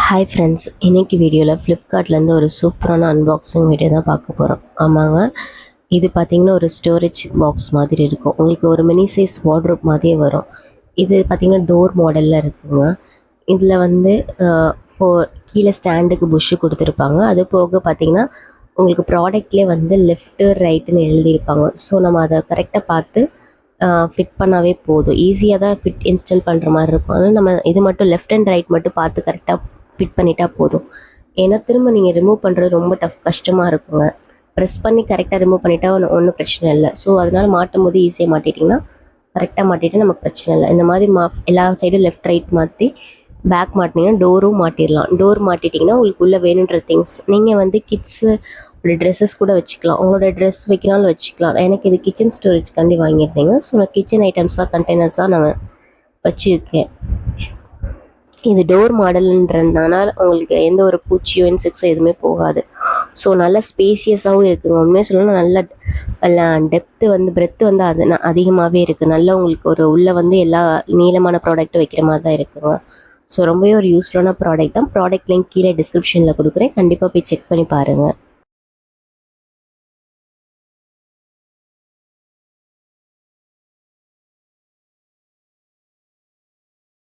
Hi friends, இன்னைக்கு வீடியோவில் ஃப்ளிப்கார்ட்லேருந்து ஒரு சூப்பரான அன்பாக்சிங் வீடியோ தான் பார்க்க போகிறோம். ஆமாங்க, இது பார்த்திங்கன்னா ஒரு ஸ்டோரேஜ் பாக்ஸ் மாதிரி இருக்கும். உங்களுக்கு ஒரு மினி சைஸ் வார்ட்ரோப் மாதிரியே வரும். இது பார்த்திங்கன்னா டோர் மாடலில் இருக்குங்க. இதில் வந்து கீழே ஸ்டாண்டுக்கு புஷ்ஷு கொடுத்துருப்பாங்க. அது போக பார்த்திங்கன்னா உங்களுக்கு ப்ராடக்ட்லேயே வந்து லெஃப்ட்டு ரைட்டுன்னு எழுதியிருப்பாங்க. ஸோ நம்ம அதை கரெக்டாக பார்த்து ஃபிட் பண்ணாவே போதும். ஈஸியாக தான் இன்ஸ்டால் பண்ணுற மாதிரி இருக்கும். அதனால் நம்ம இது மட்டும் லெஃப்ட் அண்ட் ரைட் மட்டும் பார்த்து கரெக்டாக ஃபிட் பண்ணிட்டா போதும். ஏன்னா திரும்ப நீங்கள் ரிமூவ் பண்ணுறது ரொம்ப கஷ்டமாக இருக்குங்க. ப்ரெஸ் பண்ணி கரெக்டாக ரிமூவ் பண்ணிட்டா ஒன்றும் பிரச்சனை இல்லை. ஸோ அதனால் மாட்டும் போது ஈஸியாக மாட்டிட்டிங்கன்னா கரெக்டாக மாட்டிட்டு நமக்கு பிரச்சனை இல்லை. இந்த மாதிரி எல்லா சைடும் லெஃப்ட் ரைட் மாற்றி பேக் மாட்டினீங்கன்னா டோரும் மாட்டிடலாம். டோர் மாட்டிட்டிங்கன்னா உங்களுக்கு உள்ளே வேணுன்ற திங்ஸ் நீங்கள் வந்து கிட்ஸு ட்ரெஸ்ஸஸ் கூட வச்சுக்கலாம். உங்களோட ட்ரெஸ் வைக்கனாலும் வச்சுக்கலாம். எனக்கு இது கிச்சன் ஸ்டோரேஜ்க்காண்டி வாங்கியிருந்தேங்க. ஸோ நான் கிச்சன் ஐட்டம்ஸாக கண்டெய்னர்ஸாக நான் வச்சுருக்கேன். இது டோர் மாடல்ன்றதுனால உங்களுக்கு எந்த ஒரு பூச்சியோ இன்செக்ட்ஸோ எதுவுமே போகாது. ஸோ நல்லா ஸ்பேசியஸாகவும் இருக்குங்க. உண்மையாக சொல்லணும், நல்ல டெப்த்து வந்து பிரெத்து வந்து அது அதிகமாகவே இருக்குது. நல்லா உங்களுக்கு உள்ளே வந்து எல்லா நீளமான ப்ராடக்ட்டும் வைக்கிற மாதிரி தான் இருக்குங்க. ஸோ ரொம்பவே ஒரு யூஸ்ஃபுல்லான ப்ராடக்ட் தான். ப்ராடக்ட் லிங்க் கீழே டிஸ்கிரிப்ஷனில் கொடுக்குறேன். கண்டிப்பாக போய் செக் பண்ணி பாருங்கள்.